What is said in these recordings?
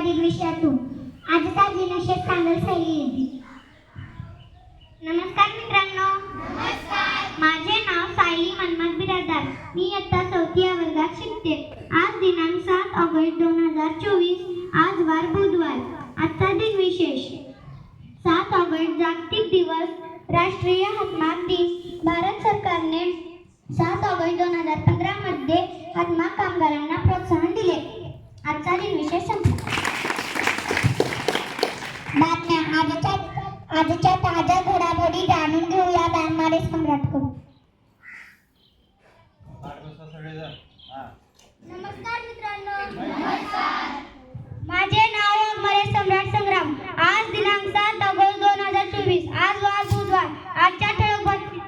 अधिक विषयातून आजचा दिनशेष सांगेल शैली. नमस्कार मित्रांनो. नमस्कार. माझे नाव सायली मनमथ बिरादार. मी इयत्ता 4थी या वर्गात शिकते. आज दिनांक 7 ऑगस्ट 2024. आज वार बुधवार. आजचा दिन विशेष. 7 ऑगस्ट जागतिक दिवस राष्ट्रीय हातमाग दिन. भारत सरकारने 7 ऑगस्ट 2015 मध्ये हातमाग कामगारांना प्रोत्साहन दिले. आजचा दिन विशेष संपला. बातम्या. आजच्या ताज्या घडामोडी जाणून घेऊया वाघमारे सम्राटकडून. नमस्कार मित्रांनो. नमस्कार. माझे नाव वाघमारे सम्राट संग्राम. आज दिनांक 7 ऑगस्ट 2024. आज वार बुधवार. आजच्या ठळक बातम्या.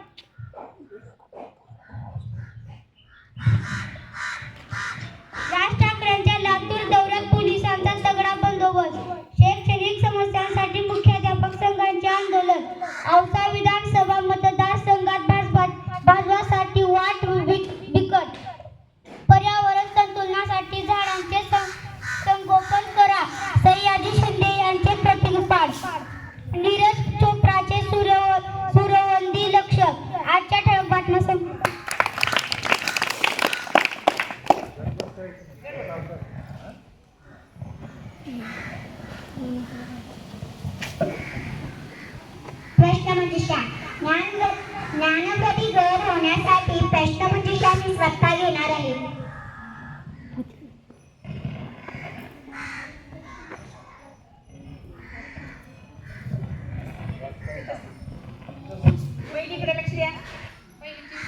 राज ठाकरेंच्या लातूर दौऱ्यात पोलिसांचा तगडा बंदोबस्त. शैक्षणिक समस्यांसाठी मुख्याध्यापक संघाचे आंदोलन. औसा विधानसभा मतदारसंघात भाजपासाठी वाट बिकट. पर्यावरण संतुलनासाठी झाडांचे संगोपन करा. सह्याद्री शिंदे यांचे प्रतिपाद. नीरज चोप्राचे सूर्यवंदी लक्ष्य. आजच्या ठळक बातम्या संपल्या. प्रश्नमंजुषा. ज्ञानप्रती गौर होण्यासाठी प्रश्नमंजुषा मी स्वतः घेणार आहे.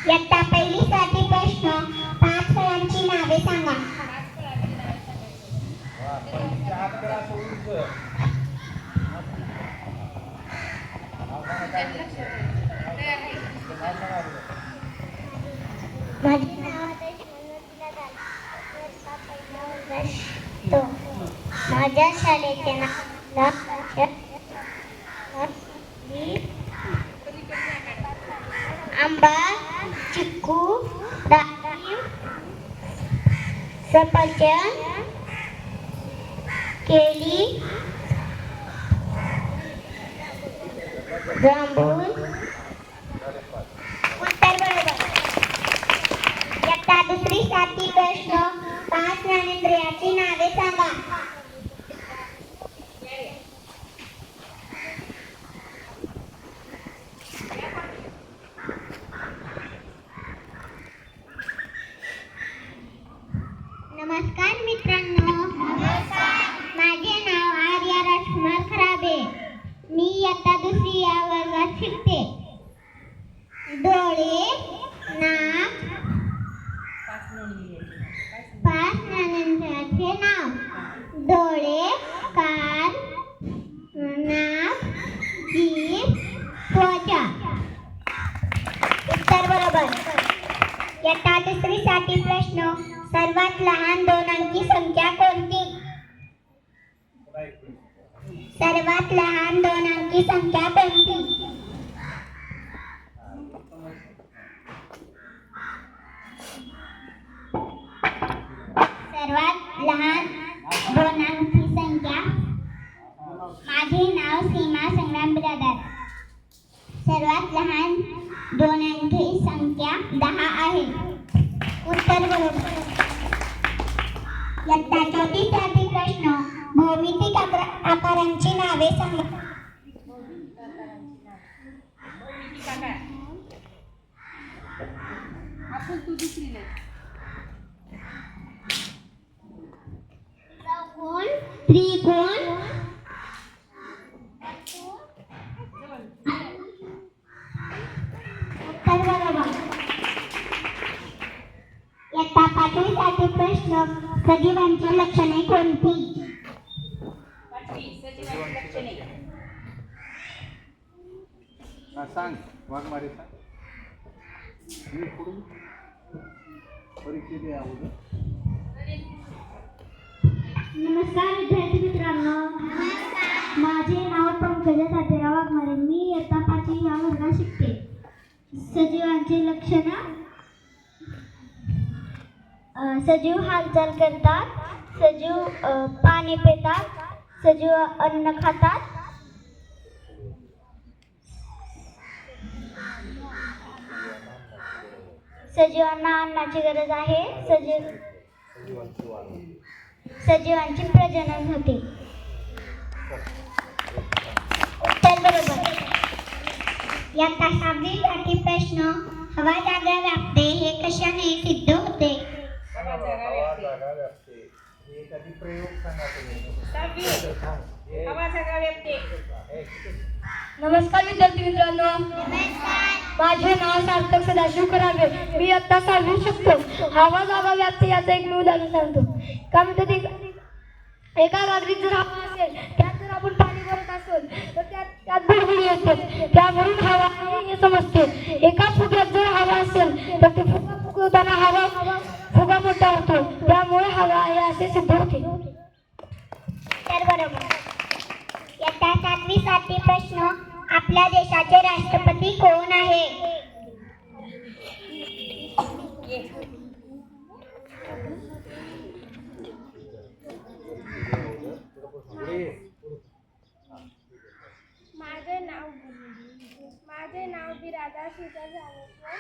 इयत्ता पहिलीसाठी प्रश्न. 5 फळांची नावे सांगा. माझे नाव माझ्या शाळेचे नाव आंबा, चिक्कू, डाळिंब, सफरचंद, केळी, जांभूळ. उत्तर बरोबर. इयत्ता दुसरीसाठी प्रश्न. 5 ज्ञानेंद्रियाची नावे सांगा. नमस्कार मित्रांनो. माझे नाव आर्या राजकुमार खराबे. मी इयत्ता 2री या वर्गात शिकते. डोळे, नाक. 5 ज्ञानेंद्रियाचे नाव. डोळे, कान, नाक, जीभ, त्वचा. उत्तर बरोबर. इयत्ता 2रीसाठी प्रश्न. सर्वात लहान 2 अंकी संख्या कोणती? सर्वात लहान 2 अंकी संख्या कोणती? सर्वात लहान 2 अंकी संख्या. माझे नाव सीमा संग्राम बिरादार. सर्वात लहान 2 अंकी संख्या 10 आहे. उत्तर बरोबर. इयत्ता 4साठी प्रश्न. भौमितिक आकारांची नावे सांगा. चौकोन, त्रिकोण, उत्तर बरोबर. इयत्ता 5वीसाठी प्रश्न. सजीवांची लक्षणे कोणती? सांग वाघमारे सांग. परीक्षेत अगोदर. नमस्कार विद्यार्थी मित्रांनो. माझे नाव पंकजा तात्याराव वाघमारे. मी इयत्ता 5वी या वर्गात शिकते. सजीवांची लक्षणं. सजीव हालचाल करतात. सजीव पाणी पितात, सजीव अन्न खातात, सजीवांना अन्नाची गरज आहे, सजीवांची प्रजनन होते. उत्तर बरोबर. या तासासाठी प्रश्न हवा जागा व्यापते हे कशाने सिद्ध होते? हवा जागा व्यापते. एखादी प्रयोग सांगा तुम्ही. हवा जागा व्यापते. नमस्कार विद्यार्थी मित्रांनो. माझे नाव सार्थक सदाशिव करावे. मी आता सांगू शकतो. हवा जागा व्यापते याचं एक मी उदाहरण सांगतो. काय म्हणतो ते, एका गागरीत जर हवा असेल, त्यात जर आपण पाणी भरत असेल तर त्यात बुडबुडी येते, त्यावरून हवा आहे हे समजते. एका फुग्यात जर हवा असेल तर ते फुगा फुगवताना फुगा मोठा होतो, त्यामुळे हवा आहे असे सिद्ध होते. तर बरोबर. इयत्ता 7वी साठी प्रश्न आपल्या देशाचे राष्ट्रपती कोण आहे? माझे नाव बिरादा शीतल रामेश्वर.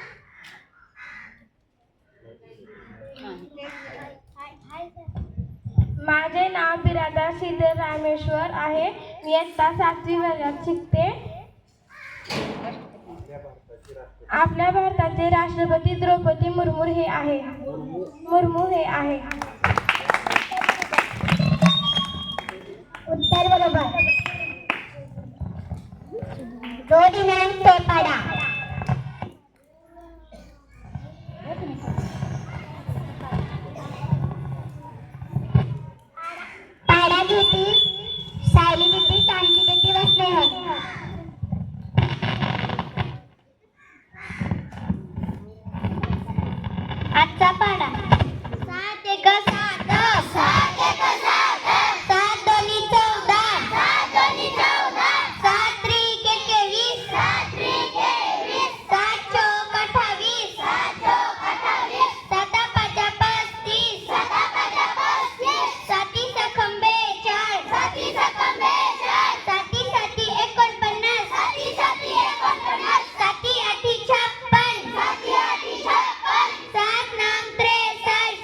माझे नाव बिरादा शीतल रामेश्वर आहे. मी इयत्ता 7वी वर्गात शिकते. आपल्या भारताचे राष्ट्रपती द्रौपदी मुर्मू हे आहे. उत्तर बरोबर. रोडिनंट तोपाडा. पाडा घेती, सायली देती, टांकी देती, बसले होत. आजचा पाडा. 7 एक 7, 7 दोन्ही 14, 7 त्रिक 21, 7 चौक 28, 7 पाच 35, 7 सखम 42, 7 साती 49, 7 आठी 56, 7 नाम 63,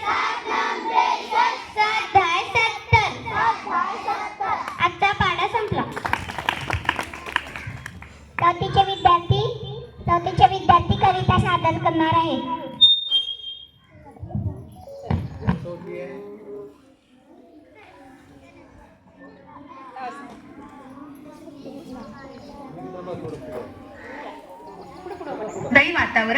7 दहा 70. आजचा पाढा संपला. चौथीचे विद्यार्थी कविता सादर करणार आहे. दही वातावरण